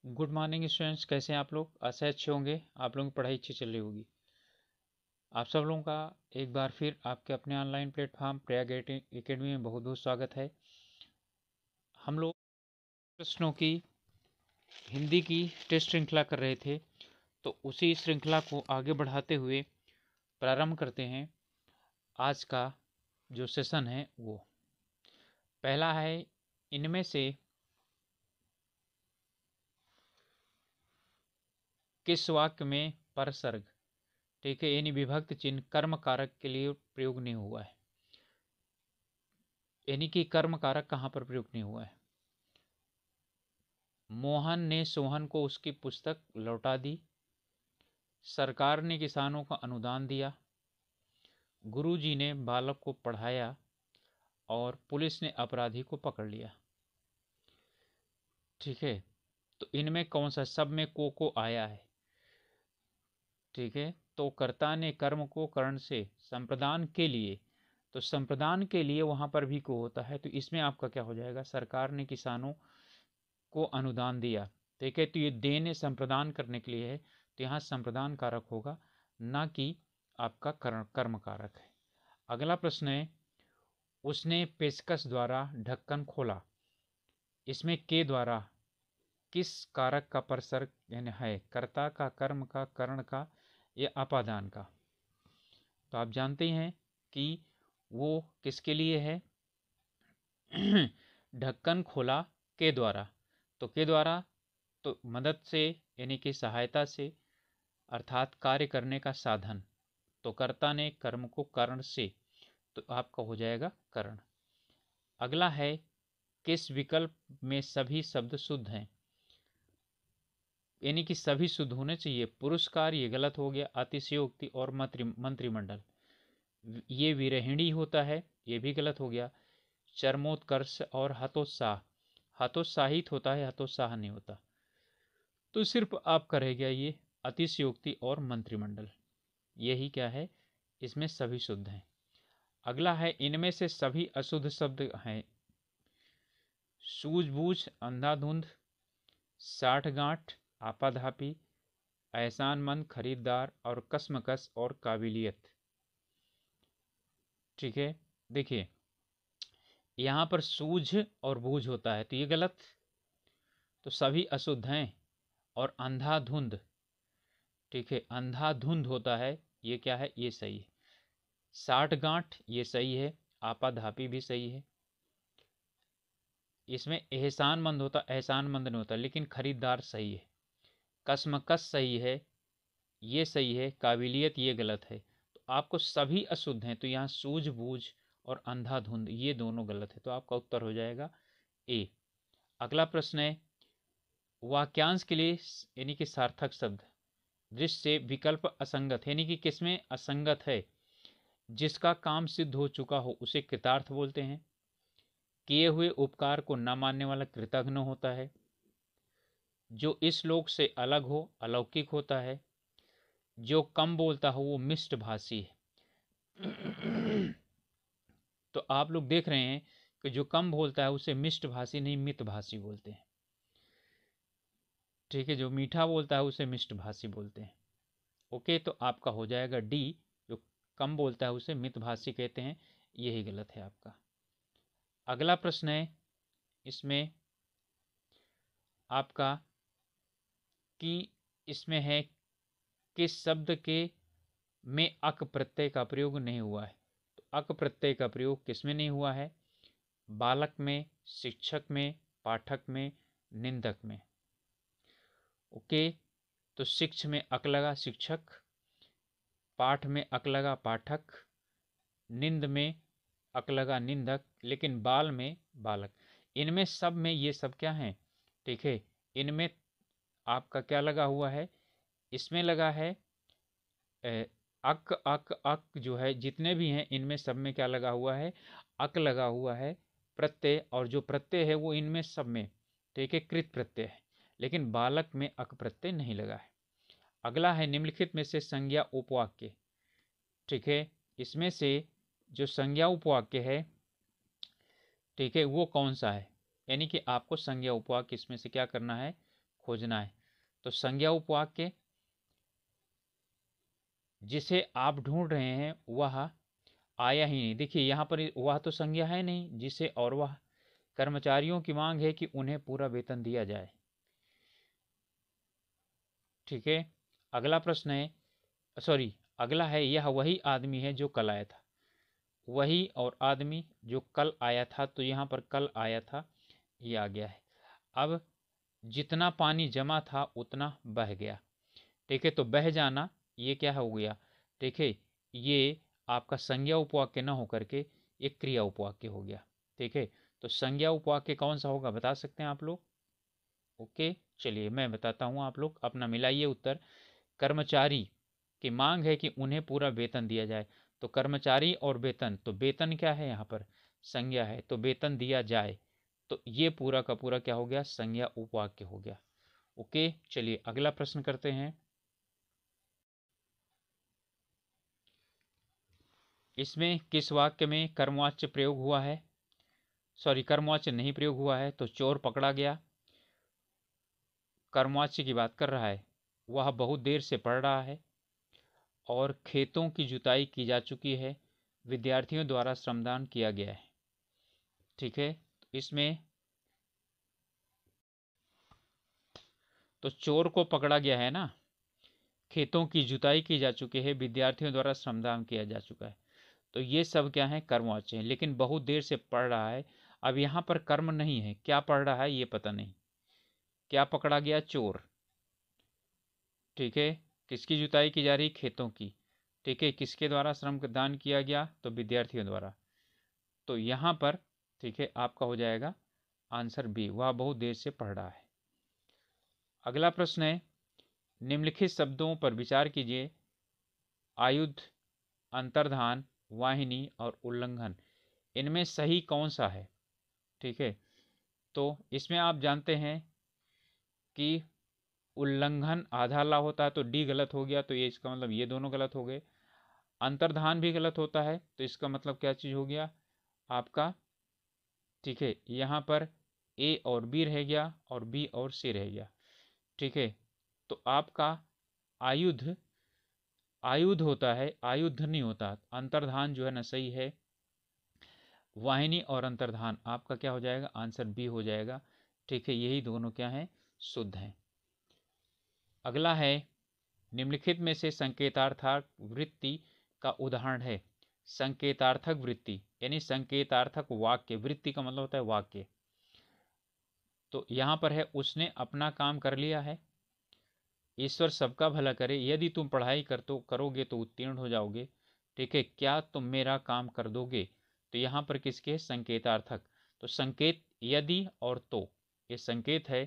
Good morning students, कैसे हैं आप लोग? आशा अच्छे होंगे, आप लोगों की पढ़ाई अच्छी चल रही होगी। आप सब लोगों का एक बार फिर आपके अपने ऑनलाइन प्लेटफॉर्म प्रयाग एकेडमी में बहुत बहुत स्वागत है। हम लोग प्रश्नों की हिंदी की टेस्ट श्रृंखला कर रहे थे, तो उसी श्रृंखला को आगे बढ़ाते हुए प्रारंभ करते हैं। आज का जो सेशन है वो पहला है, इनमें से किस वाक्य में परसर्ग, ठीक है, यानी विभक्त चिन्ह कर्म कारक के लिए प्रयोग नहीं हुआ है, यानी कि कर्म कारक कहाँ पर प्रयोग नहीं हुआ है। मोहन ने सोहन को उसकी पुस्तक लौटा दी, सरकार ने किसानों का अनुदान दिया, गुरुजी ने बालक को पढ़ाया और पुलिस ने अपराधी को पकड़ लिया। ठीक है, तो इनमें कौन सा, सब में को आया है। ठीक है, तो कर्ता ने कर्म को कर्ण से संप्रदान के लिए, तो संप्रदान के लिए वहां पर भी को होता है, तो इसमें आपका क्या हो जाएगा, सरकार ने किसानों को अनुदान दिया। ठीक है, तो ये देने संप्रदान करने के लिए है, तो यहाँ संप्रदान कारक होगा, ना कि आपका कर्म कारक है। अगला प्रश्न है, उसने पेशकश द्वारा ढक्कन खोला, इसमें के द्वारा किस कारक का परसर्ग यानी है, कर्ता का, कर्म का, कर्ण का या अपादान का। तो आप जानते हैं कि वो किसके लिए है, ढक्कन खोला के द्वारा, तो के द्वारा तो मदद से यानी कि सहायता से, अर्थात कार्य करने का साधन, तो कर्ता ने कर्म को कर्ण से, तो आपका हो जाएगा कर्ण। अगला है, किस विकल्प में सभी शब्द शुद्ध हैं, यानी कि सभी शुद्ध होने चाहिए। पुरस्कार ये गलत हो गया, अतिशयोक्ति और मंत्रिमंडल ये विरहिणी होता है, ये भी गलत हो गया। चरमोत्कर्ष और हतोत्साह, हतोत्साहित होता है, हतोत्साह नहीं होता, तो सिर्फ आपका रह गया ये अतिशयोक्ति और मंत्रिमंडल, यही क्या है, इसमें सभी शुद्ध हैं। अगला है, इनमें से सभी अशुद्ध शब्द हैं, सूझबूझ, अंधाधुंध, साठगांठ, आपाधापी, एहसानमंद, खरीदार और कसमकस और काबिलियत। ठीक है, देखिए यहाँ पर सूझ और बूझ होता है, तो ये गलत, तो सभी अशुद्ध हैं। और अंधाधुंध, ठीक है, अंधाधुंध होता है, ये क्या है, ये सही है। साठगांठ ये सही है, आपाधापी भी सही है। इसमें एहसानमंद होता, एहसानमंद नहीं होता, लेकिन खरीदार सही है। कसमकस सही है, ये सही है। काबिलियत ये गलत है, तो आपको सभी अशुद्ध हैं, तो यहाँ सूझबूझ और अंधाधुंध ये दोनों गलत है, तो आपका उत्तर हो जाएगा ए। अगला प्रश्न है, वाक्यांश के लिए यानी कि सार्थक शब्द, दृश्य से विकल्प असंगत, यानी कि किसमें असंगत है, जिसका काम सिद्ध हो चुका हो उसे कृतार्थ बोलते हैं। किए हुए उपकार को न मानने वाला कृतघ्न होता है। जो इस लोक से अलग हो अलौकिक होता है। जो कम बोलता हो वो मिष्ट भाषी है। तो आप लोग देख रहे हैं कि जो कम बोलता है उसे मिष्ट भाषी नहीं मित भाषी बोलते हैं। ठीक है, जो मीठा बोलता है उसे मिष्ट भाषी बोलते हैं। ओके, तो आपका हो जाएगा डी, जो कम बोलता है उसे मित भाषी कहते हैं, यही गलत है आपका। अगला प्रश्न है, इसमें आपका कि इसमें है, किस शब्द के में अक प्रत्यय का प्रयोग नहीं हुआ है, तो अक प्रत्यय का प्रयोग किसमें नहीं हुआ है, बालक में, शिक्षक में, पाठक में, निंदक में। ओके, तो शिक्ष में अक लगा शिक्षक, पाठ में अक लगा पाठक, निंद में अक लगा निंदक, लेकिन बाल में बालक। इनमें सब में ये सब क्या है, ठीक है, इनमें आपका क्या लगा हुआ है, इसमें लगा है अक अक अक, जो है जितने भी हैं इनमें सब में क्या लगा हुआ है, अक लगा हुआ है प्रत्यय, और जो प्रत्यय है वो इनमें सब में, ठीक है, कृत प्रत्यय है, लेकिन बालक में अक प्रत्यय नहीं लगा है। अगला है, निम्नलिखित में से संज्ञा उपवाक्य, ठीक है, इसमें से जो संज्ञा उपवाक्य है, ठीक है, वो कौन सा है, यानी कि आपको संज्ञा उपवाक्य इसमें से क्या करना है, खोजना है। तो संज्ञा उपवाक्य जिसे आप ढूंढ रहे हैं वह आया ही नहीं। देखिए यहाँ पर वह तो संज्ञा है नहीं जिसे, और वह कर्मचारियों की मांग है कि उन्हें पूरा वेतन दिया जाए। ठीक है, अगला प्रश्न है, सॉरी अगला है, यह वही आदमी है जो कल आया था। वही और आदमी जो कल आया था, तो यहाँ पर कल आया था ये आ गया है। अब जितना पानी जमा था उतना बह गया। ठीक है, तो बह जाना ये क्या हो गया, ठीक है, ये आपका संज्ञा उपवाक्य न होकर के एक क्रिया उपवाक्य हो गया। ठीक है, तो संज्ञा उपवाक्य कौन सा होगा बता सकते हैं आप लोग? ओके, चलिए मैं बताता हूँ, आप लोग अपना मिलाइए उत्तर। कर्मचारी की मांग है कि उन्हें पूरा वेतन दिया जाए, तो कर्मचारी और वेतन, तो वेतन क्या है यहाँ पर, संज्ञा है, तो वेतन दिया जाए, तो ये पूरा का पूरा क्या हो गया, संज्ञा उपवाक्य हो गया। ओके, चलिए अगला प्रश्न करते हैं। इसमें किस वाक्य में कर्मवाच्य प्रयोग हुआ है, सॉरी कर्मवाच्य नहीं प्रयोग हुआ है, तो चोर पकड़ा गया, कर्मवाच्य की बात कर रहा है, वह बहुत देर से पढ़ रहा है, और खेतों की जुताई की जा चुकी है, विद्यार्थियों द्वारा श्रमदान किया गया है। ठीक है, इसमें तो चोर को पकड़ा गया है ना, खेतों की जुताई की जा चुकी है, विद्यार्थियों द्वारा श्रमदान किया जा चुका है, तो ये सब क्या है, कर्मवाच्य है। लेकिन बहुत देर से पढ़ रहा है, अब यहाँ पर कर्म नहीं है, क्या पढ़ रहा है ये पता नहीं, क्या पकड़ा गया, चोर। ठीक है, किसकी जुताई की जा रही, खेतों की। ठीक है, किसके द्वारा श्रम दान किया गया, तो विद्यार्थियों द्वारा। तो यहाँ पर ठीक है आपका हो जाएगा आंसर बी, वह बहुत देर से पढ़ रहा है। अगला प्रश्न है, निम्नलिखित शब्दों पर विचार कीजिए, आयुध, अंतर्धान, वाहिनी और उल्लंघन, इनमें सही कौन सा है। ठीक है, तो इसमें आप जानते हैं कि उल्लंघन आधा ला होता है, तो डी गलत हो गया, तो ये इसका मतलब ये दोनों गलत हो गए। अंतर्धान भी गलत होता है, तो इसका मतलब क्या चीज हो गया आपका, ठीक है, यहाँ पर ए और बी रह गया और बी और सी रह गया। ठीक है, तो आपका आयुध, आयुध होता है, आयुध नहीं होता, अंतर्धान जो है ना सही है। वाहिनी और अंतर्धान आपका क्या हो जाएगा, आंसर बी हो जाएगा। ठीक है, यही दोनों क्या है, शुद्ध हैं। अगला है, निम्नलिखित में से संकेतार्थक वृत्ति का उदाहरण है। संकेतार्थक वृत्ति यानी संकेतार्थक वाक्य, वृत्ति का मतलब होता है वाक्य। तो यहां पर है, उसने अपना काम कर लिया है, ईश्वर सबका भला करे, यदि तुम पढ़ाई करोगे तो उत्तीर्ण हो जाओगे। ठीक है, क्या तुम मेरा काम कर दोगे, तो यहाँ पर किसके, संकेतार्थक। तो संकेत यदि और तो, ये संकेत है,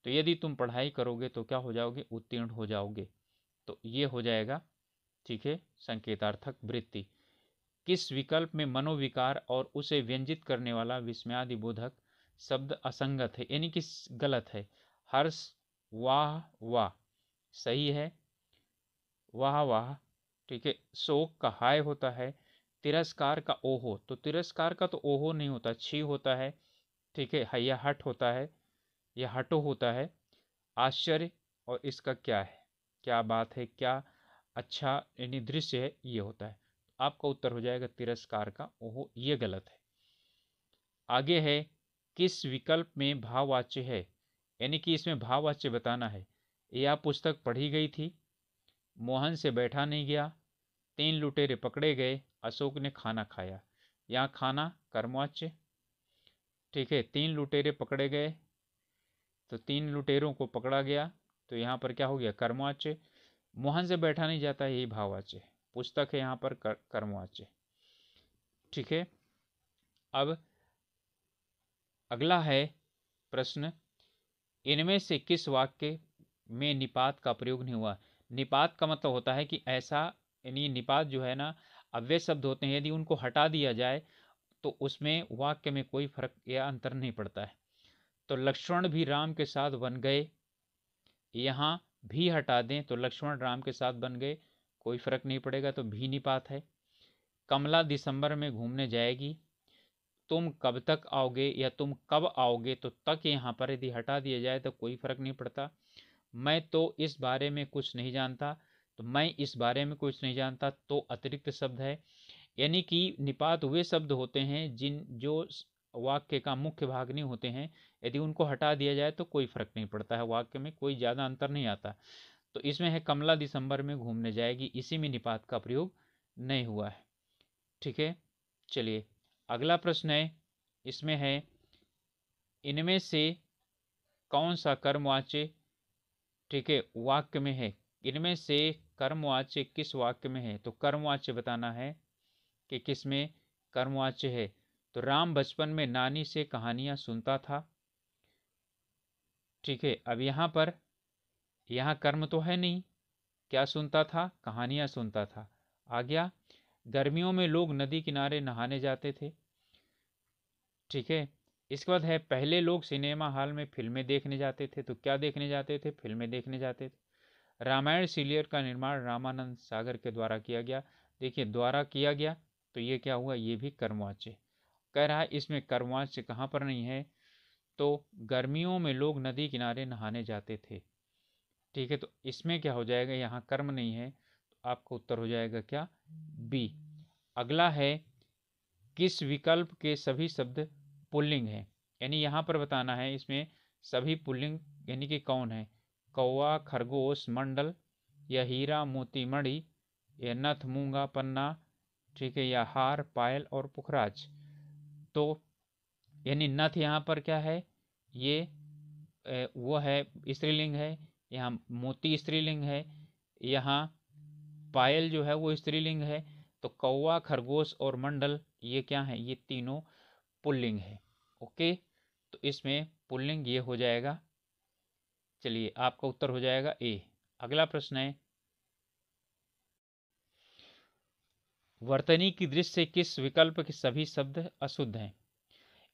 तो यदि तुम पढ़ाई करोगे तो क्या हो जाओगे, उत्तीर्ण हो जाओगे, तो ये हो जाएगा। ठीक है, संकेतार्थक वृत्ति। किस विकल्प में मनोविकार और उसे व्यंजित करने वाला विस्मयादिबोधक शब्द असंगत है, यानी कि गलत है। हर्ष, वाह वाह सही है, वाह वाह। ठीक है, शोक का हाय होता है, तिरस्कार का ओहो, तो तिरस्कार का तो ओहो नहीं होता, छी होता है। ठीक है, हैया हट होता है, यह हटो होता है। आश्चर्य और इसका क्या है, क्या बात है, क्या अच्छा यानी दृश्य है, ये होता है। आपका उत्तर हो जाएगा तिरस्कार का ओहो, ये गलत है। आगे है, किस विकल्प में भाववाच्य है, यानी कि इसमें भाववाच्य बताना है। यह पुस्तक पढ़ी गई थी, मोहन से बैठा नहीं गया, 3 लुटेरे पकड़े गए, अशोक ने खाना खाया। यहाँ खाना कर्मवाच्य। ठीक है, 3 लुटेरे पकड़े गए, तो 3 लुटेरों को पकड़ा गया, तो यहाँ पर क्या हो गया, कर्मवाच्य। मोहन से बैठा नहीं जाता, यही भाववाच्य। पुस्तक है यहाँ पर कर्मवाच्य। ठीक है, अब अगला है प्रश्न, इनमें से किस वाक्य में निपात का प्रयोग नहीं हुआ। निपात का मतलब होता है कि ऐसा, यानी निपात जो है ना, अव्यय शब्द होते हैं, यदि उनको हटा दिया जाए तो उसमें वाक्य में कोई फर्क या अंतर नहीं पड़ता है। तो लक्ष्मण भी राम के साथ बन गए, यहाँ भी हटा दें तो लक्ष्मण राम के साथ बन गए, कोई फर्क नहीं पड़ेगा, तो भी निपात है। कमला दिसंबर में घूमने जाएगी, तुम कब तक आओगे या तुम कब आओगे, तो तक यहाँ पर यदि हटा दिया जाए तो कोई फर्क नहीं पड़ता। मैं तो इस बारे में कुछ नहीं जानता, तो मैं इस बारे में कुछ नहीं जानता तो अतिरिक्त शब्द है। यानी कि निपात वे शब्द होते हैं जो वाक्य का मुख्य भाग नहीं होते हैं, यदि उनको हटा दिया जाए तो कोई फर्क नहीं पड़ता है, वाक्य में कोई ज़्यादा अंतर नहीं आता। तो इसमें है कमला दिसंबर में घूमने जाएगी, इसी में निपात का प्रयोग नहीं हुआ है। ठीक है, चलिए अगला प्रश्न है, इसमें है इनमें से कौन सा कर्मवाच्य, ठीक है, वाक्य में है, इनमें से कर्मवाच्य किस वाक्य में है, तो कर्मवाच्य बताना है कि किस में कर्मवाच्य है। तो राम बचपन में नानी से कहानियां सुनता था। ठीक है, अब यहाँ पर यहाँ कर्म तो है नहीं, क्या सुनता था, कहानियां सुनता था। आ गया, गर्मियों में लोग नदी किनारे नहाने जाते थे। ठीक है, इसके बाद है पहले लोग सिनेमा हॉल में फिल्में देखने जाते थे, तो क्या देखने जाते थे, फिल्में देखने जाते थे। रामायण सीरियल का निर्माण रामानंद सागर के द्वारा किया गया। देखिए द्वारा किया गया, तो ये क्या हुआ, ये भी कर्मवाच्य कह रहा है। इसमें कर्मवाच्य कहाँ पर नहीं है, तो गर्मियों में लोग नदी किनारे नहाने जाते थे। ठीक है, तो इसमें क्या हो जाएगा, यहाँ कर्म नहीं है, तो आपका उत्तर हो जाएगा क्या, बी। अगला है किस विकल्प के सभी शब्द पुल्लिंग है, यानी यहाँ पर बताना है इसमें सभी पुल्लिंग यानी कि कौन है, कौवा, खरगोश, मंडल, या हीरा, मोती, मणि, या नथ, मूंगा, पन्ना, ठीक है, या हार, पायल और पुखराज। तो यानी नथ यहाँ पर क्या है, ये वो है स्त्रीलिंग है, यहाँ मोती स्त्रीलिंग है, यहाँ पायल जो है वो स्त्रीलिंग है। तो कौवा, खरगोश और मंडल ये क्या है, ये तीनों पुल्लिंग है। ओके, तो इसमें पुल्लिंग ये हो जाएगा। चलिए आपका उत्तर हो जाएगा ए। अगला प्रश्न है, वर्तनी की दृष्टि से किस विकल्प के सभी शब्द अशुद्ध हैं।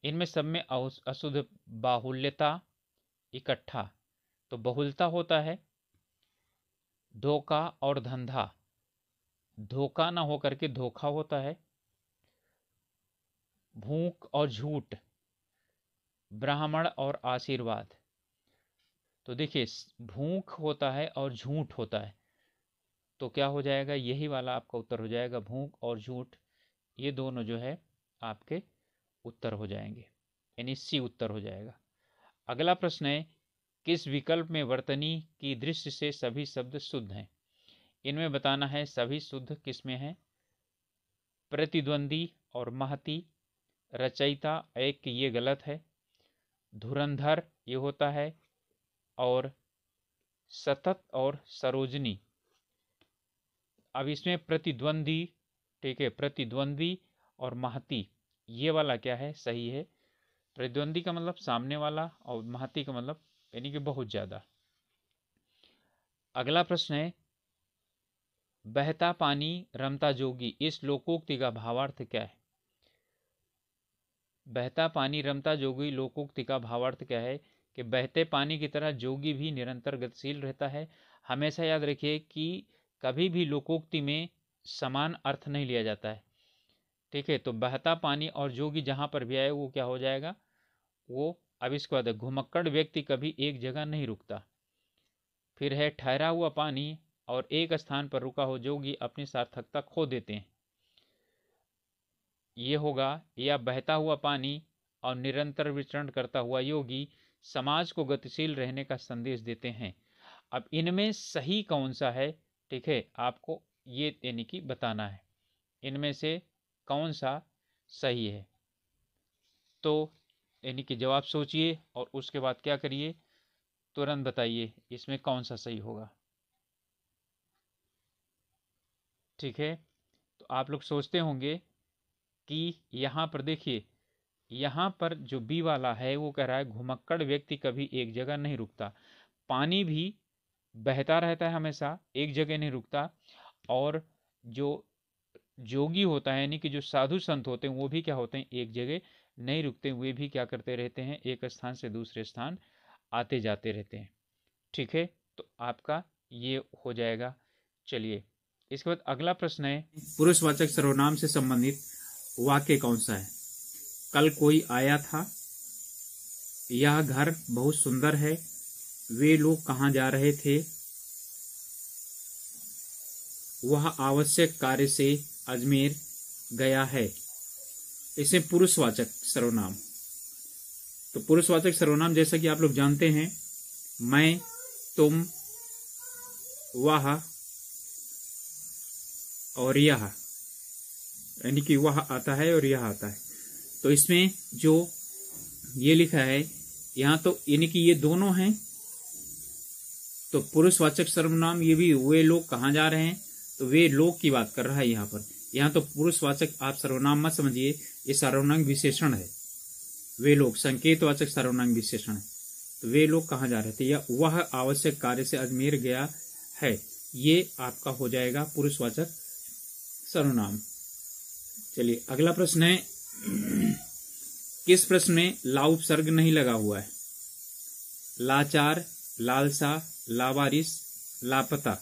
इनमें सब में अशुद्ध बाहुल्यता, इकट्ठा, तो बहुलता होता है, धोखा और धंधा, धोखा ना होकर के धोखा होता है, भूख और झूठ, ब्राह्मण और आशीर्वाद। तो देखिए भूख होता है और झूठ होता है, तो क्या हो जाएगा, यही वाला आपका उत्तर हो जाएगा, भूख और झूठ, ये दोनों जो है आपके उत्तर हो जाएंगे, यानी सी उत्तर हो जाएगा। अगला प्रश्न है, किस विकल्प में वर्तनी की दृष्टि से सभी शब्द शुद्ध हैं। इनमें बताना है सभी शुद्ध किस में है, प्रतिद्वंदी और महती, रचयिता एक ये गलत है, धुरंधर ये होता है, और सतत और सरोजनी। अब इसमें प्रतिद्वंदी, ठीक है, प्रतिद्वंदी और महती ये वाला क्या है, सही है। प्रतिद्वंदी का मतलब सामने वाला और महती का मतलब यानी कि बहुत ज्यादा। अगला प्रश्न है, बहता पानी रमता जोगी, इस लोकोक्ति का भावार्थ क्या है। बहता पानी रमता जोगी लोकोक्ति का भावार्थ क्या है कि बहते पानी की तरह जोगी भी निरंतर गतिशील रहता है। हमेशा याद रखिए कि कभी भी लोकोक्ति में समान अर्थ नहीं लिया जाता है। ठीक है, तो बहता पानी और जोगी जहां पर भी आए वो क्या हो जाएगा, वो अब इसके बाद घुमक्कड़ व्यक्ति कभी एक जगह नहीं रुकता। फिर है ठहरा हुआ पानी और एक स्थान पर रुका हो जोगी अपनी सार्थकता खो देते हैं, ये होगा। या बहता हुआ पानी और निरंतर विचरण करता हुआ योगी समाज को गतिशील रहने का संदेश देते हैं। अब इनमें सही कौन सा है, ठीक है, आपको ये यानी कि बताना है इनमें से कौन सा सही है। तो यानी कि जवाब सोचिए और उसके बाद क्या करिए, तुरंत बताइए इसमें कौन सा सही होगा। ठीक है, तो आप लोग सोचते होंगे कि यहाँ पर देखिए, यहाँ पर जो बी वाला है वो कह रहा है घुमक्कड़ व्यक्ति कभी एक जगह नहीं रुकता। पानी भी बहता रहता है, हमेशा एक जगह नहीं रुकता। और जो जोगी होता है यानी कि जो साधु संत होते हैं वो भी क्या होते हैं, एक जगह नहीं रुकते, वे भी क्या करते रहते हैं, एक स्थान से दूसरे स्थान आते जाते रहते हैं। ठीक है, तो आपका ये हो जाएगा। चलिए इसके बाद अगला प्रश्न है, पुरुषवाचक सर्वनाम से संबंधित वाक्य कौन सा है। कल कोई आया था, यह घर बहुत सुंदर है, वे लोग कहाँ जा रहे थे, वह आवश्यक कार्य से अजमेर गया है। इसे पुरुषवाचक सर्वनाम। तो पुरुषवाचक सर्वनाम जैसा कि आप लोग जानते हैं, मैं, तुम, वह और यह, यानी कि वह आता है और यह आता है। तो इसमें जो ये लिखा है यहाँ, तो यानी कि ये दोनों हैं, तो पुरुषवाचक सर्वनाम ये भी, वे लोग कहाँ जा रहे हैं, तो वे लोग की बात कर रहा है यहाँ पर। यहाँ तो पुरुषवाचक आप सर्वनाम मत समझिए, ये सर्वनाम विशेषण है। वे लोग संकेतवाचक सर्वनाम विशेषण है। तो वे लोग कहाँ जा रहे थे, या वह आवश्यक कार्य से अजमेर गया है, ये आपका हो जाएगा पुरुषवाचक सर्वनाम। चलिए अगला प्रश्न है, किस प्रश्न में ला उपसर्ग नहीं लगा हुआ है? लाचार, लालसा, लावारिस, लापता।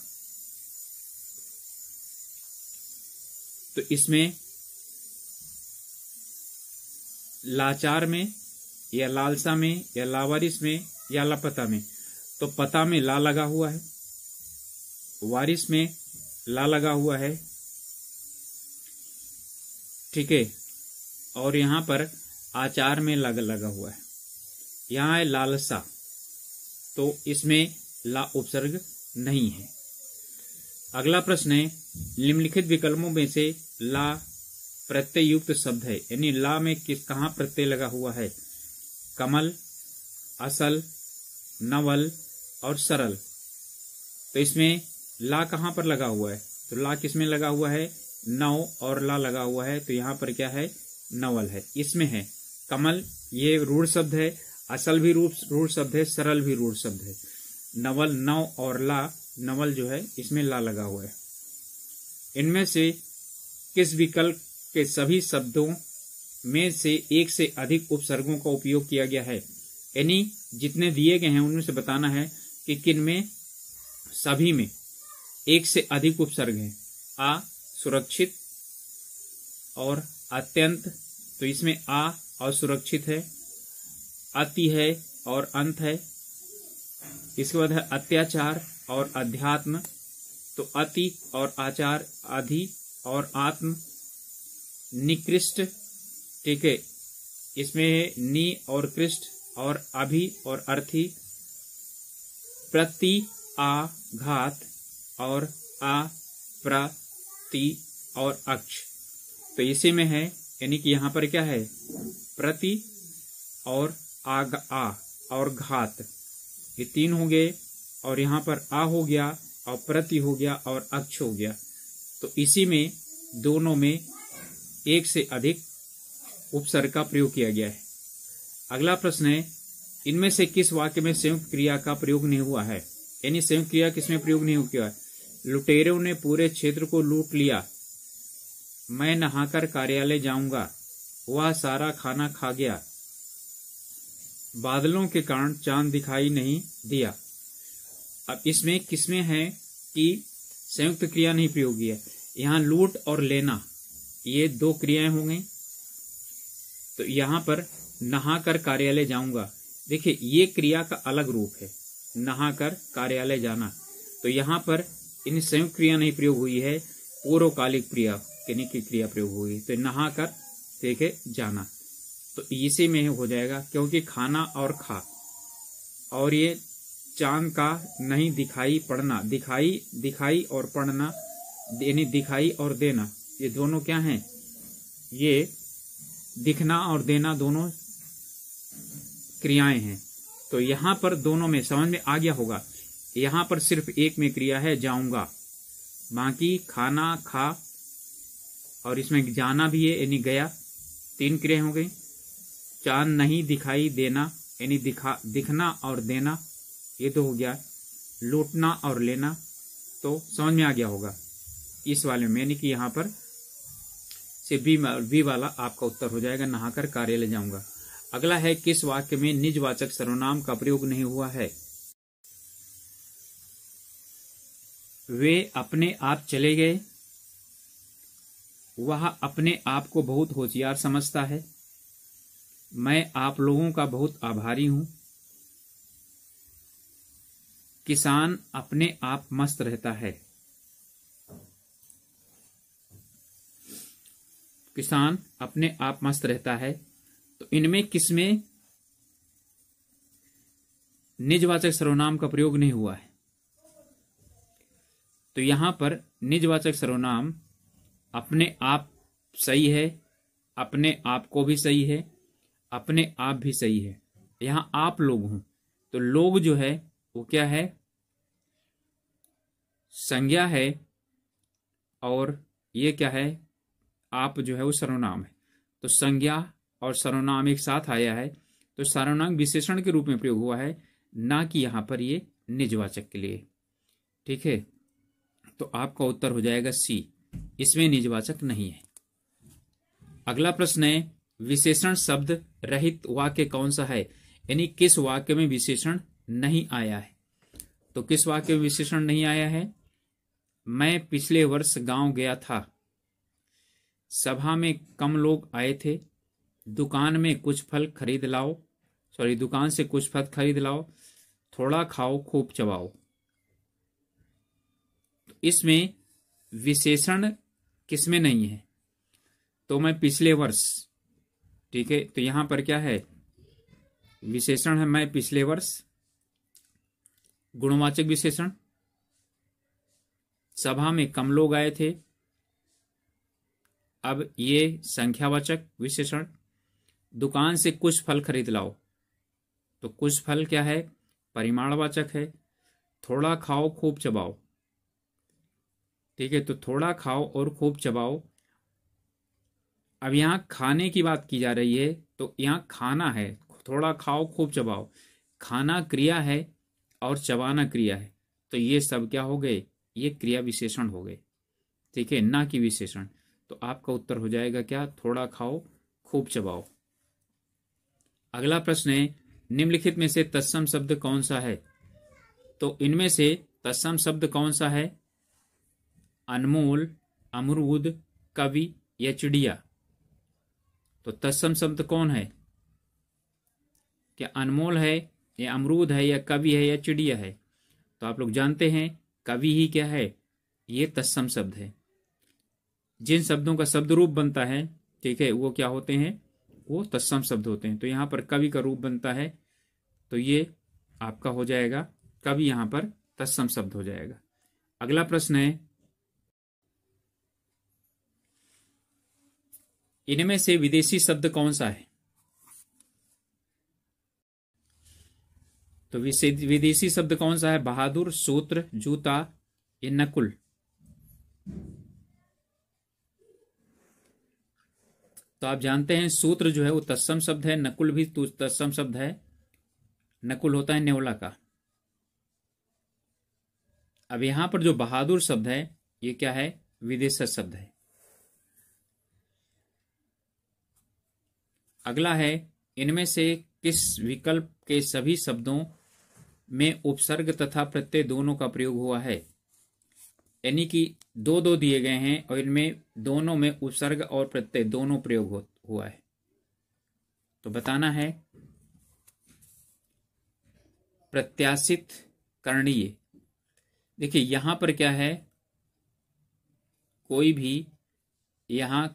तो इसमें लाचार में या लालसा में या लावारिस में या लापता में, तो पता में ला लगा हुआ है, वारिस में ला लगा हुआ है, ठीक है, और यहां पर आचार में लगा हुआ है। यहां है लालसा, तो इसमें ला उपसर्ग नहीं है। अगला प्रश्न है, निम्नलिखित विकल्पों में से ला प्रत्यय युक्त शब्द है, यानी ला में कहां प्रत्यय लगा हुआ है? कमल, असल, नवल और सरल। तो इसमें ला कहां पर लगा हुआ है? तो ला किसमें लगा हुआ है? नव और ला लगा हुआ है, तो यहां पर क्या है? नवल है। इसमें है कमल, ये रूढ़ शब्द है, असल भी रूढ़ शब्द है, सरल भी रूढ़ शब्द है। नवल, नव और ला, नवल जो है इसमें ला लगा हुआ है। इनमें से किस विकल्प के सभी शब्दों में से एक से अधिक उपसर्गों का उपयोग किया गया है? यानी जितने दिए गए हैं उनमें से बताना है कि किन में सभी में एक से अधिक उपसर्ग हैं। आ सुरक्षित और अत्यंत, तो इसमें आ असुरक्षित है, अति है और अंत है। इसके बाद है अत्याचार और अध्यात्म, तो अति और आचार, अधि और आत्म। निकृष्ट, ठीक है, इसमें है नी और कृष्ट और अभि और अर्थी। प्रति आघात और आ प्रति और अक्ष, तो इसी में है, यानी कि यहां पर क्या है? प्रति और आ और घात, ये तीन हो गए, और यहां पर आ हो गया और प्रति हो गया और अक्ष हो गया। तो इसी में दोनों में एक से अधिक उपसर्ग का प्रयोग किया गया है। अगला प्रश्न है, इनमें से किस वाक्य में संयुक्त क्रिया का प्रयोग नहीं हुआ है? यानी संयुक्त क्रिया किसमें प्रयोग नहीं हुआ है? लुटेरों ने पूरे क्षेत्र को लूट लिया, मैं नहाकर कार्यालय जाऊंगा, वह सारा खाना खा गया, बादलों के कारण चांद दिखाई नहीं दिया। अब इसमें किसमें है कि संयुक्त क्रिया नहीं प्रयोग है? यहाँ लूट और लेना, ये दो क्रियाएं हो गई। तो यहाँ पर नहाकर कार्यालय जाऊंगा, देखिए ये क्रिया का अलग रूप है, नहाकर कार्यालय जाना। तो यहाँ पर इन संयुक्त क्रिया नहीं प्रयोग हुई है, पूर्वकालिक क्रिया यानी कि क्रिया प्रयोग हुई। तो नहाकर देखे जाना, तो इसी में हो जाएगा, क्योंकि खाना और खा, और ये चांद का नहीं दिखाई पड़ना, दिखाई और पड़ना, यानी दिखाई और देना, ये दोनों क्या हैं? ये दिखना और देना दोनों क्रियाएं हैं। तो यहाँ पर दोनों में समझ में आ गया होगा। यहाँ पर सिर्फ एक में क्रिया है जाऊंगा, बाकी खाना, खा और इसमें जाना भी है, यानी गया, तीन क्रिया हो गई। चांद नहीं दिखाई देना, यानी दिखना और देना, ये तो हो गया। लूटना और लेना, तो समझ में आ गया होगा इस वाले में, यानी कि यहाँ पर से बी वाला आपका उत्तर हो जाएगा, नहाकर कार्यालय जाऊंगा। अगला है, किस वाक्य में निजवाचक सर्वनाम का प्रयोग नहीं हुआ है? वे अपने आप चले गए, वह अपने आप को बहुत होशियार समझता है, मैं आप लोगों का बहुत आभारी हूं। किसान अपने आप मस्त रहता है। किसान अपने आप मस्त रहता है। तो इनमें किसमें निजवाचक सर्वनाम का प्रयोग नहीं हुआ है? तो यहां पर निजवाचक सर्वनाम अपने आप सही है, अपने आप को भी सही है, अपने आप भी सही है। यहां आप लोग हूं तो लोग जो है वो क्या है? संज्ञा है। और ये क्या है? आप जो है वो सर्वनाम है। तो संज्ञा और सर्वनाम एक साथ आया है तो सर्वनाम विशेषण के रूप में प्रयोग हुआ है, ना कि यहां पर ये निजवाचक के लिए। ठीक है, तो आपका उत्तर हो जाएगा सी, इसमें निजवाचक नहीं है। अगला प्रश्न है, विशेषण शब्द रहित वाक्य कौन सा है? यानी किस वाक्य में विशेषण नहीं आया है? तो किस वाक्य में विशेषण नहीं आया है? मैं पिछले वर्ष गांव गया था। सभा में कम लोग आए थे। दुकान में कुछ फल खरीद लाओ। दुकान से कुछ फल खरीद लाओ। थोड़ा खाओ खूब चबाओ। तो इसमें विशेषण किसमें नहीं है? तो मैं पिछले वर्ष, ठीक है, तो यहां पर क्या है? विशेषण है मैं पिछले वर्ष, गुणवाचक विशेषण। सभा में कम लोग आए थे, अब ये संख्यावाचक विशेषण। दुकान से कुछ फल खरीद लाओ, तो कुछ फल क्या है? परिमाणवाचक है। थोड़ा खाओ खूब चबाओ, ठीक है, तो थोड़ा खाओ और खूब चबाओ। अब यहां खाने की बात की जा रही है तो यहां खाना है। थोड़ा खाओ खूब चबाओ, खाना क्रिया है और चबाना क्रिया है। तो ये सब क्या हो गए? ये क्रिया विशेषण हो गए, ठीक है, ना कि विशेषण। तो आपका उत्तर हो जाएगा क्या? थोड़ा खाओ खूब चबाओ। अगला प्रश्न है, निम्नलिखित में से तत्सम शब्द कौन सा है? तो इनमें से तत्सम शब्द कौन सा है? अनमोल, अमरूद, कवि या चिड़िया? तो तत्सम शब्द कौन है? क्या अनमोल है या अमरूद है या कवि है या चिड़िया है? तो आप लोग जानते हैं कवि ही क्या है? ये तत्सम शब्द है। जिन शब्दों का शब्द रूप बनता है, ठीक है, वो क्या होते हैं? वो तत्सम शब्द होते हैं। तो यहां पर कवि का रूप बनता है तो ये आपका हो जाएगा कवि, यहां पर तत्सम शब्द हो जाएगा। अगला प्रश्न है, इनमें से विदेशी शब्द कौन सा है? तो विदेशी शब्द कौन सा है? बहादुर, सूत्र, जूता या नकुल? तो आप जानते हैं सूत्र जो है वो तत्सम शब्द है, नकुल भी तत्सम शब्द है। नकुल होता है नेवला का। अब यहां पर जो बहादुर शब्द है ये क्या है? विदेशी शब्द है। अगला है, इनमें से किस विकल्प के सभी शब्दों में उपसर्ग तथा प्रत्यय दोनों का प्रयोग हुआ है? यानी कि दो दो दिए गए हैं और इनमें दोनों में उपसर्ग और प्रत्यय दोनों प्रयोग हुआ है, तो बताना है। प्रत्याशित, करणीय। देखिए यहां पर क्या है? कोई भी यहां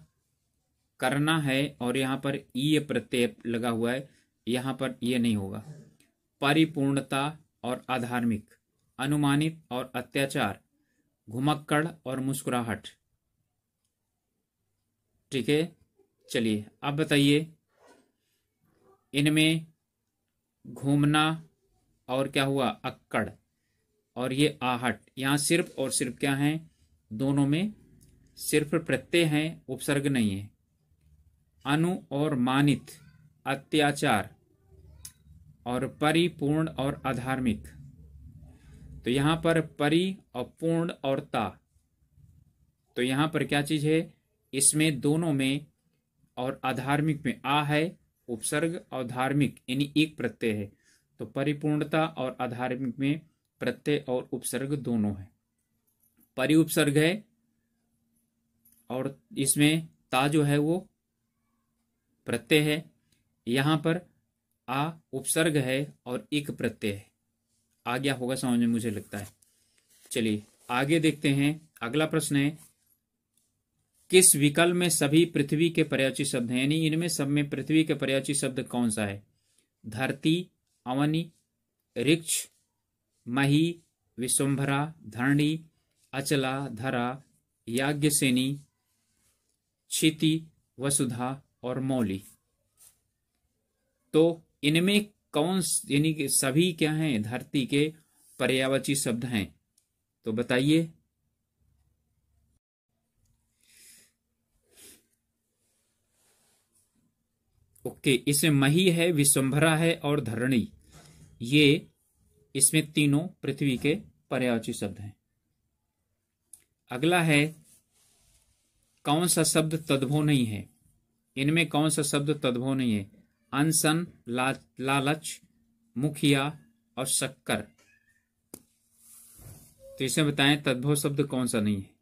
करना है और यहां पर ईय प्रत्यय लगा हुआ है, यहां पर ये नहीं होगा। परिपूर्णता और अधार्मिक, अनुमानित और अत्याचार, घुमक्कड़ और मुस्कुराहट। ठीक है, चलिए अब बताइए, इनमें घूमना और क्या हुआ? अक्कड़, और ये आहट। यहां सिर्फ और सिर्फ क्या है? दोनों में सिर्फ प्रत्यय है, उपसर्ग नहीं है। अनु और मानित, अत्याचार, और परिपूर्ण और अधार्मिक। तो यहां पर परि और पूर्ण और ता, तो यहां पर क्या चीज है? इसमें दोनों में और अधार्मिक में आ है उपसर्ग और धार्मिक यानी एक प्रत्यय है। तो परिपूर्णता और अधार्मिक में प्रत्यय और उपसर्ग दोनों है। परि उपसर्ग है और इसमें ता जो है वो प्रत्यय है। यहां पर आ उपसर्ग है और इक प्रत्यय है। आ गया होगा समझ में मुझे लगता है। चलिए आगे देखते हैं। अगला प्रश्न है, किस विकल्प में सभी पृथ्वी के पर्यायवाची शब्द हैं? यानी इनमें सब में पृथ्वी के पर्यायवाची शब्द कौन सा है? धरती, अवनी, ऋक्ष, मही, विश्वंभरा, धरणी, अचला, धरा, याज्ञसेनी, क्षिति, वसुधा और मौली। तो इनमें कौन, यानी कि सभी क्या हैं? धरती के पर्यायवाची शब्द हैं। तो बताइए। ओके, इसमें मही है, विश्वंभरा है और धरणी, ये इसमें तीनों पृथ्वी के पर्यायवाची शब्द हैं। अगला है, कौन सा शब्द तद्भव नहीं है? इनमें कौन सा शब्द तद्भव नहीं है? अनशन, लालच, मुखिया और शक्कर। तो इसे बताएं तद्भव शब्द कौन सा नहीं है?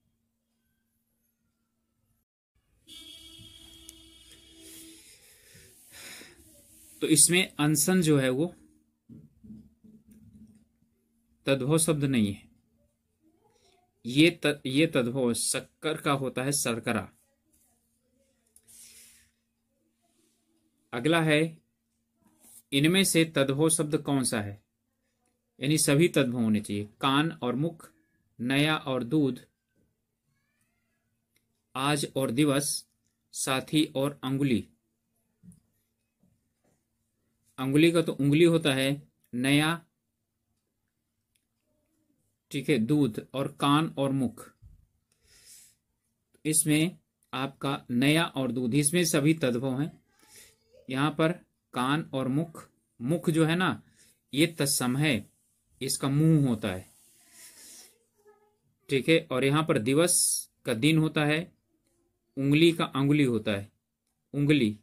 तो इसमें अनशन जो है वो तद्भव शब्द नहीं है। ये तद्भव शक्कर का होता है, शर्करा। अगला है, इनमें से तद्भव शब्द कौन सा है? यानी सभी तद्भव होने चाहिए। कान और मुख, नया और दूध, आज और दिवस, साथी और अंगुली। अंगुली का तो उंगली होता है, नया, ठीक है, दूध और कान और मुख। इसमें आपका नया और दूध, इसमें सभी तद्भव हैं। यहां पर कान और मुख, मुख जो है ना ये तत्सम है, इसका मुंह होता है, ठीक है। और यहां पर दिवस का दिन होता है, उंगली का अंगुली होता है, उंगली,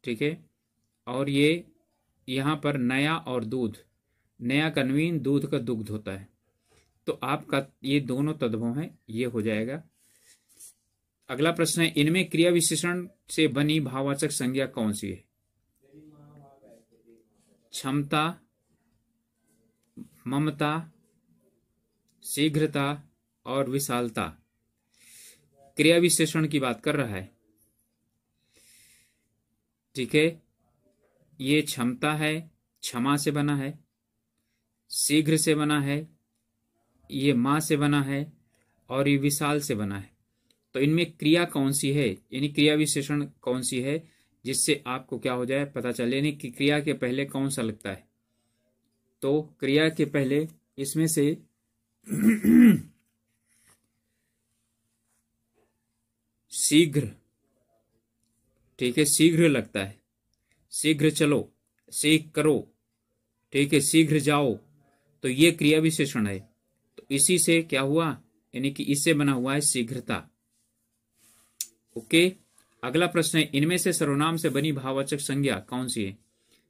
ठीक है। और ये यहां पर नया और दूध, नया का नवीन, दूध का दुग्ध होता है। तो आपका ये दोनों तद्भव हैं, ये हो जाएगा। अगला प्रश्न है, इनमें क्रिया विशेषण से बनी भाववाचक संज्ञा कौन सी है? क्षमता, ममता, शीघ्रता और विशालता। क्रिया विशेषण की बात कर रहा है, ठीक है। ये क्षमता है, क्षमा से बना है, शीघ्र से बना है, ये मां से बना है और ये विशाल से बना है। तो इनमें क्रिया कौन सी है, यानी क्रिया विशेषण कौन सी है, जिससे आपको क्या हो जाए पता चले, यानी कि क्रिया के पहले कौन सा लगता है। तो क्रिया के पहले इसमें से शीघ्र, ठीक है, शीघ्र लगता है। शीघ्र चलो, शीघ्र करो, ठीक है, शीघ्र जाओ। तो ये क्रिया विशेषण है। तो इसी से क्या हुआ, यानी कि इससे बना हुआ है शीघ्रता। ओके। अगला प्रश्न है, इनमें से सर्वनाम से बनी भाववाचक संज्ञा कौन सी है?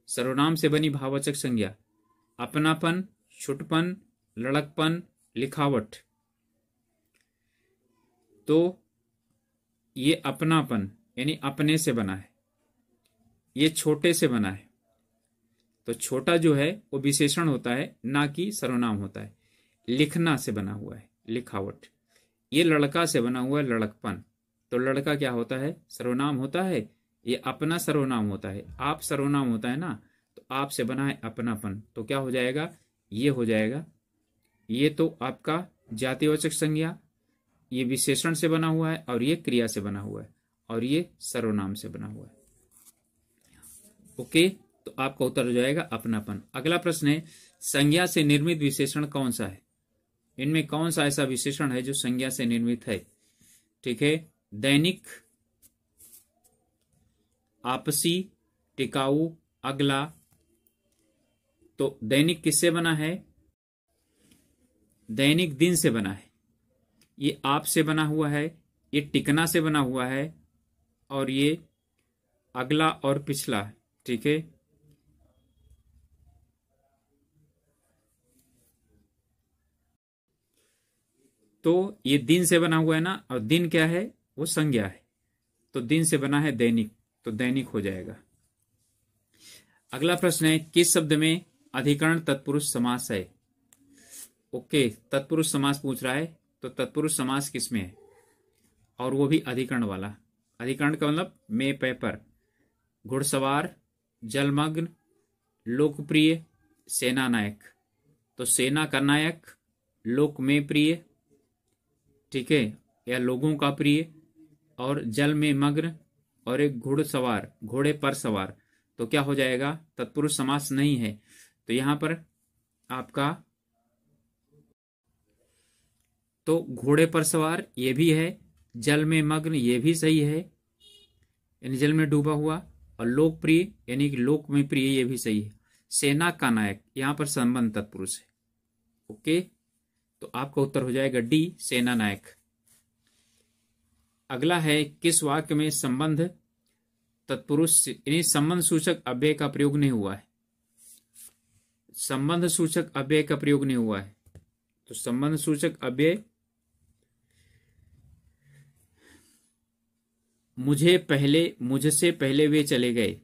सर्वनाम से बनी भाववाचक संज्ञा, अपनापन, छुटपन, लड़कपन, लिखावट। तो ये अपनापन यानी अपने से बना है, ये छोटे से बना है। तो छोटा जो है वो विशेषण होता है, ना कि सर्वनाम होता है। लिखना से बना हुआ है, लिखावट। ये लड़का से बना हुआ है, लड़कपन। तो लड़का क्या होता है? सर्वनाम होता है। ये अपना सर्वनाम होता है, आप सर्वनाम होता है ना। तो आप से बना है अपनापन, तो क्या हो जाएगा? ये हो जाएगा। ये तो आपका जातिवाचक संज्ञा, ये विशेषण से बना हुआ है, और ये क्रिया से बना हुआ है, और ये सर्वनाम से बना हुआ है। ओके, तो आपका उत्तर हो जाएगा अपनापन। अगला प्रश्न है, संज्ञा से निर्मित विशेषण कौन सा है? इनमें कौन सा ऐसा विशेषण है जो संज्ञा से निर्मित है? ठीक है, दैनिक, आपसी, टिकाऊ, अगला। तो दैनिक किससे बना है? दैनिक दिन से बना है। ये आप से बना हुआ है, ये टिकना से बना हुआ है, और ये अगला और पिछला है। ठीक है, तो ये दिन से बना हुआ है ना, और दिन क्या है? वो संज्ञा है। तो दिन से बना है दैनिक, तो दैनिक हो जाएगा। अगला प्रश्न है, किस शब्द में अधिकरण तत्पुरुष समास है? ओके, तत्पुरुष समास पूछ रहा है, तो तत्पुरुष समास किस में है, और वो भी अधिकरण वाला। अधिकरण का मतलब में, पे, पर, घुड़सवार, जलमग्न, लोकप्रिय, सेना नायक। तो सेना का नायक, लोक में प्रिय, ठीक है, या लोगों का प्रिय, और जल में मग्न, और एक घुड़सवार, घोड़े पर सवार। तो क्या हो जाएगा? तत्पुरुष समास नहीं है। तो यहां पर आपका तो घोड़े पर सवार ये भी है, जल में मग्न ये भी सही है, यानी जल में डूबा हुआ, और लोकप्रिय यानी कि लोक में प्रिय ये भी सही है। सेना का नायक, यहां पर संबंध तत्पुरुष है। ओके, तो आपका उत्तर हो जाएगा डी, सेना नायक। अगला है, किस वाक्य में संबंध तत्पुरुष यानी संबंध सूचक अव्यय का प्रयोग नहीं हुआ है? संबंध सूचक अव्यय का प्रयोग नहीं हुआ है। तो संबंध सूचक अव्यय, मुझसे पहले वे चले गए,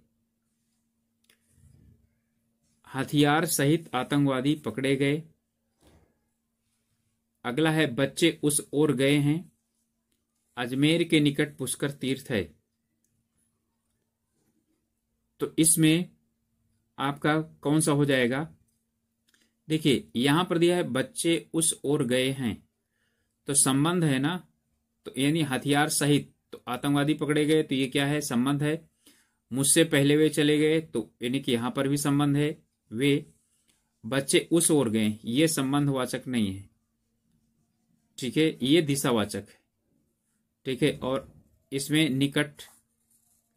हथियार सहित आतंकवादी पकड़े गए। अगला है, बच्चे उस ओर गए हैं, अजमेर के निकट पुष्कर तीर्थ है। तो इसमें आपका कौन सा हो जाएगा? देखिए यहां पर दिया है बच्चे उस ओर गए हैं, तो संबंध है ना, तो यानी हथियार सहित, तो आतंकवादी पकड़े गए, तो ये क्या है? संबंध है। मुझसे पहले वे चले गए, तो यानी कि यहां पर भी संबंध है। वे बच्चे उस ओर गए, ये संबंधवाचक नहीं है, ठीक है, ये दिशावाचक है, ठीक है। और इसमें निकट,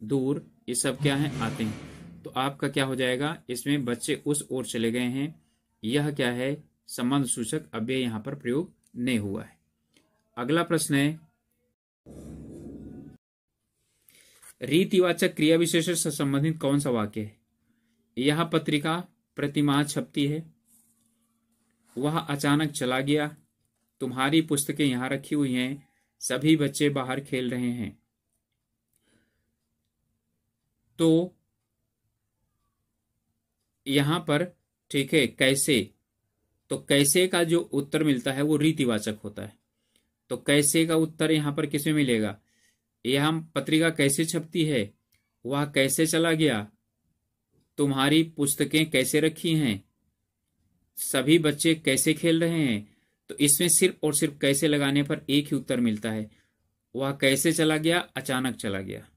दूर, ये सब क्या है? आते हैं। तो आपका क्या हो जाएगा? इसमें बच्चे उस ओर चले गए हैं, यह क्या है? संबंध सूचक अव्यय यहां पर प्रयोग नहीं हुआ है। अगला प्रश्न है, रीतिवाचक क्रिया विशेषण से संबंधित कौन सा वाक्य है? यह पत्रिका प्रतिमाह छपती है, वह अचानक चला गया, तुम्हारी पुस्तकें यहां रखी हुई हैं, सभी बच्चे बाहर खेल रहे हैं। तो यहां पर ठीक है, कैसे, तो कैसे का जो उत्तर मिलता है वो रीतिवाचक होता है। तो कैसे का उत्तर यहां पर किसमें मिलेगा? यह पत्रिका कैसे छपती है, वह कैसे चला गया, तुम्हारी पुस्तकें कैसे रखी हैं, सभी बच्चे कैसे खेल रहे हैं। तो इसमें सिर्फ और सिर्फ कैसे लगाने पर एक ही उत्तर मिलता है, वह कैसे चला गया? अचानक चला गया।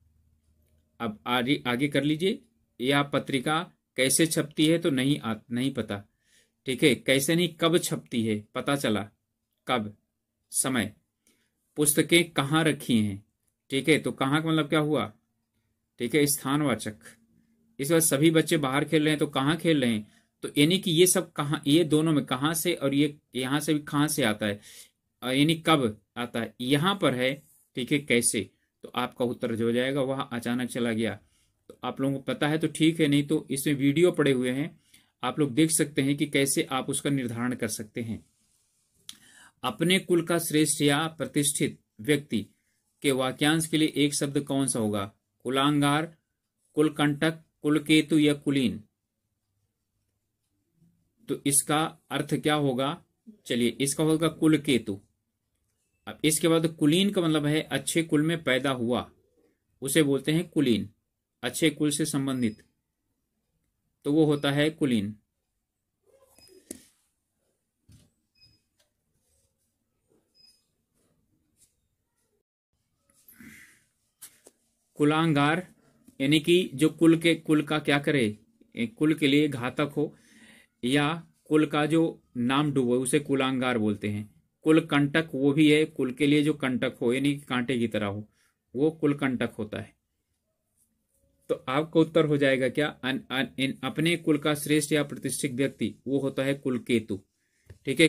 अब आगे कर लीजिए, यह पत्रिका कैसे छपती है, तो नहीं पता, ठीक है। कैसे नहीं, कब छपती है, पता चला, कब, समय। पुस्तकें कहाँ रखी हैं, ठीक है, तो कहाँ का मतलब क्या हुआ, ठीक है, स्थानवाचक। इस बार सभी बच्चे बाहर खेल रहे हैं, तो कहाँ खेल रहे हैं, तो यानी कि ये सब कहाँ, ये दोनों में कहाँ से, और ये यहां से भी कहाँ से आता है, यानी कब आता है, यहां पर है, ठीक है, कैसे। तो आपका उत्तर जो हो जाएगा वह अचानक चला गया। तो आप लोगों को पता है तो ठीक है, नहीं तो इसमें वीडियो पड़े हुए हैं, आप लोग देख सकते हैं कि कैसे आप उसका निर्धारण कर सकते हैं। अपने कुल का श्रेष्ठ या प्रतिष्ठित व्यक्ति के वाक्यांश के लिए एक शब्द कौन सा होगा? कुलांगार, कुलकंटक, कुलकेतु या कुलीन। तो इसका अर्थ क्या होगा? चलिए, इसका होगा कुलकेतु। अब इसके बाद कुलीन का मतलब है अच्छे कुल में पैदा हुआ, उसे बोलते हैं कुलीन, अच्छे कुल से संबंधित, तो वो होता है कुलीन। कुलांगार यानी कि जो कुल का क्या करे, कुल के लिए घातक हो, या कुल का जो नाम डूबो उसे कुलांगार बोलते हैं। कुल कंटक वो भी है, कुल के लिए जो कंटक हो यानी कांटे की तरह हो, वो कुल कंटक होता है। तो आपका उत्तर हो जाएगा क्या? अपने कुल का श्रेष्ठ या प्रतिष्ठित व्यक्ति, वो होता है कुलकेतु, ठीक है।